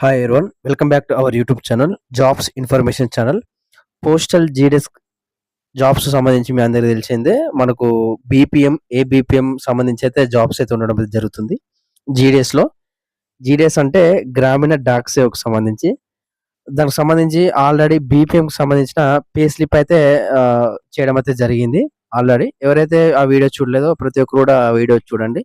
Hi everyone, welcome back to our YouTube channel jobs information channel. Postal GDS jobs సంబంధించి మీ అందరికీ తెలిసిందే. మనకు బీపీఎం, ఏబీపీఎం సంబంధించి అయితే జాబ్స్ అయితే ఉండడం అయితే జరుగుతుంది జీడీఎస్లో. జీడీఎస్ అంటే గ్రామీణ డాక్ సేవకు సంబంధించి. దానికి సంబంధించి ఆల్రెడీ బీపీఎంకి సంబంధించిన పే స్లిప్ అయితే చేయడం అయితే జరిగింది ఆల్రెడీ. ఎవరైతే ఆ వీడియో చూడలేదో ప్రతి ఒక్కరు కూడా ఆ వీడియో చూడండి.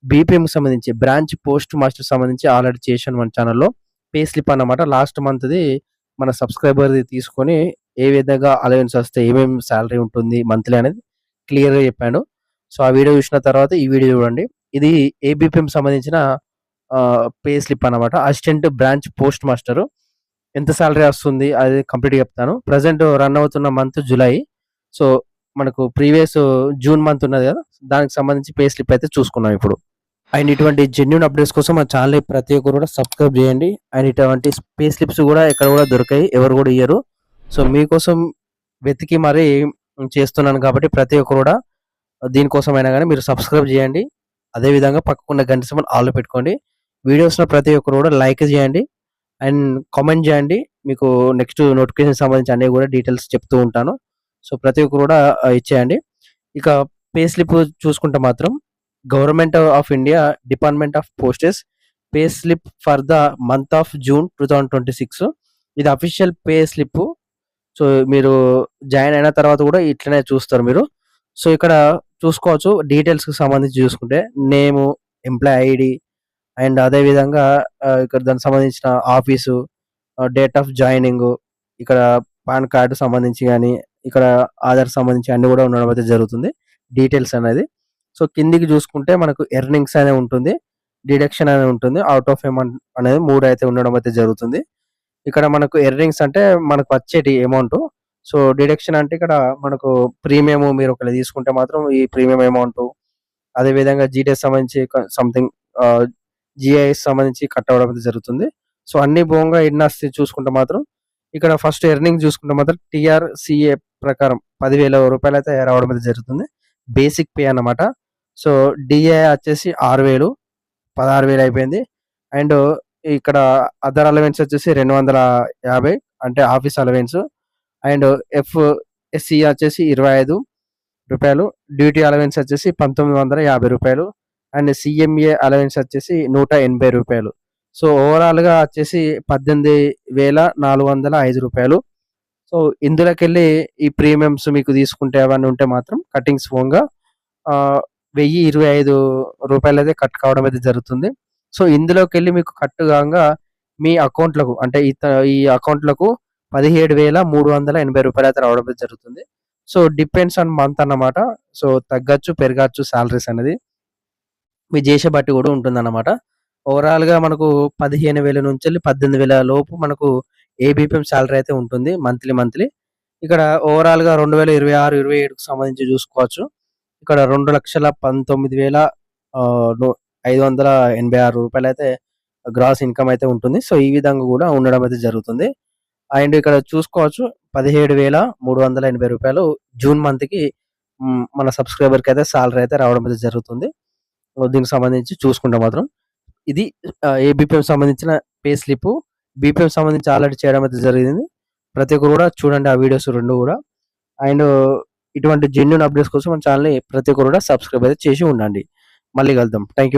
బీపీఎంకి సంబంధించి బ్రాంచ్ పోస్ట్ మాస్టర్ సంబంధించి ఆల్రెడీ చేశాను మన ఛానల్లో. పే స్లిప్ అన్నమాట. లాస్ట్ మంత్‌ది మన సబ్‌స్క్రైబర్‌ది తీసుకొని ఏ విధంగా అలవెన్స్ వస్తే ఏమేమి సాలరీ ఉంటుంది మంత్లీ అనేది క్లియర్‌గా చెప్పాను. సో, ఆ వీడియో చూసిన తర్వాత ఈ వీడియో చూడండి. ఇది ఏబీపీఎం సంబంధించిన పే స్లిప్ అన్నమాట. Assistant branch post master. ఎంత సాలరీ వస్తుంది అది కంప్లీట్‌గా చెప్తాను. ప్రెజెంట్ రన్ అవుతున్న మంత్ జులై. సో, మనకు ప్రీవియస్ జూన్ మంత్ ఉన్నది కదా! దానికి సంబంధించి పే స్లిప్ అయితే చూసుకున్నాం ఇప్పుడు. అండ్ ఇటువంటి జెన్యూన్ అప్డేట్స్ కోసం మా ఛానల్ ప్రతి ఒక్కరు కూడా సబ్స్క్రైబ్ చేయండి. అండ్ ఇటువంటి పే స్లిప్స్ కూడా ఎక్కడ కూడా దొరకాయి, ఎవరు కూడా ఇయ్యరు. సో, మీకోసం వెతికి మరీ చేస్తున్నాను కాబట్టి ప్రతి ఒక్కరు కూడా దీనికోసమైనా కానీ మీరు సబ్స్క్రైబ్ చేయండి. అదేవిధంగా పక్కకున్న గంట సింబల్ ఆల్‌లో పెట్టుకోండి. వీడియోస్‌లో ప్రతి ఒక్కరు కూడా లైక్ చేయండి అండ్ కామెంట్ చేయండి. మీకు నెక్స్ట్ నోటిఫికేషన్ సంబంధించి అన్నీ కూడా డీటెయిల్స్ చెప్తూ ఉంటాను. సో, ప్రతి ఒక్కరు కూడా ఇచ్చేయండి. ఇక పే స్లిప్ చూసుకుంటే మాత్రం government of India department of posts pay slip for the month of June 2026. ఇది అఫీషియల్ పే స్లిప్. సో, మీరు జాయిన్ అయిన తర్వాత కూడా ఇట్లనే చూస్తారు మీరు. సో, ఇక్కడ చూసుకోవచ్చు డీటెయిల్స్‌కి సంబంధించి చూసుకుంటే నేము, ఎంప్లాయీ ఐడీ అండ్ అదే విధంగా ఇక్కడ దానికి సంబంధించిన ఆఫీసు, డేట్ ఆఫ్ జాయినింగు, ఇక్కడ పాన్ కార్డ్ సంబంధించి గాని, ఇక్కడ ఆధార్ సంబంధించి అన్నీ కూడా ఉండడం అయితే జరుగుతుంది డీటెయిల్స్ అనేది. సో, కిందికి చూసుకుంటే మనకు ఎర్నింగ్స్ అనే ఉంటుంది. డిడక్షన్ అనేది ఉంటుంది. ఔట్ ఆఫ్ అమౌంట్ అనేది 3 అయితే ఉండడం అయితే జరుగుతుంది. ఇక్కడ మనకు ఎర్నింగ్స్ అంటే మనకు వచ్చేటి అమౌంటు. సో, డిడక్షన్ అంటే ఇక్కడ మనకు ప్రీమియం మీరు ఒకవేళ తీసుకుంటే మాత్రం ఈ ప్రీమియం అమౌంటు, అదే విధంగా జీటీఎస్ సంబంధించి సంథింగ్ జీఐఎస్ సంబంధించి కట్ అవ్వడం అయితే జరుగుతుంది. సో, అన్నీ పోంగా ఎన్నొస్తాయి చూసుకుంటే మాత్రం ఇక్కడ ఫస్ట్ ఎర్నింగ్ చూసుకుంటే మాత్రం టీఆర్‌సీఏ ప్రకారం రూ. 10,000 అయితే రావడం అయితే జరుగుతుంది. బేసిక్ పే అన్నమాట. సో, డీఏ వచ్చేసి 6,000, 16,000 అయిపోయింది. అండ్ ఇక్కడ అదర్ అలవెన్స్ వచ్చేసి 250 అంటే ఆఫీస్ అలవెన్స్. అండ్ ఎఫ్ఎస్‌సి వచ్చేసి రూ. 25, డ్యూటీ అలవెన్స్ వచ్చేసి రూ. 1,950 అండ్ సీఎంఏ అలవెన్స్ వచ్చేసి రూ. 180. సో, ఓవరాల్‌గా వచ్చేసి రూ. 18,405. సో, ఇందులోకెళ్ళి ఈ ప్రీమియమ్స్ మీకు తీసుకుంటే అవన్నీ ఉంటే మాత్రం కటింగ్స్ పోంగా రూ. 1,025 అయితే కట్ కావడం అయితే జరుగుతుంది. సో, ఇందులోకెళ్ళి మీకు కట్ కాంగా మీ అకౌంట్‌లకు అంటే ఈ అకౌంట్‌లకు రూ. 17,380 అయితే రావడం అయితే జరుగుతుంది. సో, డిపెండ్స్ ఆన్ మంత్ అన్నమాట. సో, తగ్గచ్చు, పెరగచ్చు సాలరీస్ అనేది. మీ చేసే బట్టి కూడా ఉంటుందన్నమాట. ఓవరాల్‌గా మనకు 15,000 నుంచెల్లి 18,000 లోపు మనకు ఏబీపీఎం సాలరీ అయితే ఉంటుంది మంత్లీ. ఇక్కడ ఓవరాల్‌గా 2026, 27కి సంబంధించి చూసుకోవచ్చు. ఇక్కడ రూ. 2,19,586 అయితే గ్రాస్ ఇన్‌కమ్ అయితే ఉంటుంది. సో, ఈ విధంగా కూడా ఉండడం అయితే జరుగుతుంది. అండ్ ఇక్కడ చూసుకోవచ్చు రూ. 17,380 జూన్ మంత్‌కి మన సబ్‌స్క్రైబర్‌కి అయితే సాలరీ అయితే రావడం అయితే జరుగుతుంది. దీనికి సంబంధించి చూసుకుంటే మాత్రం ఇది ఏబీపీఎం సంబంధించిన పే స్లిప్. బీపీఎం సంబంధించి ఆల్రెడీ చేయడం అయితే జరిగింది. ప్రతి ఒక్కరు కూడా చూడండి ఆ వీడియోస్ 2 కూడా. అండ్ ఇటువంటి జెన్యూన్ అప్డేట్స్ కోసం మన ఛానెల్‌ని ప్రతి ఒక్కరు కూడా సబ్స్క్రైబ్ అయితే చేసి ఉండండి. మళ్ళీ కలుద్దాం. Thank you.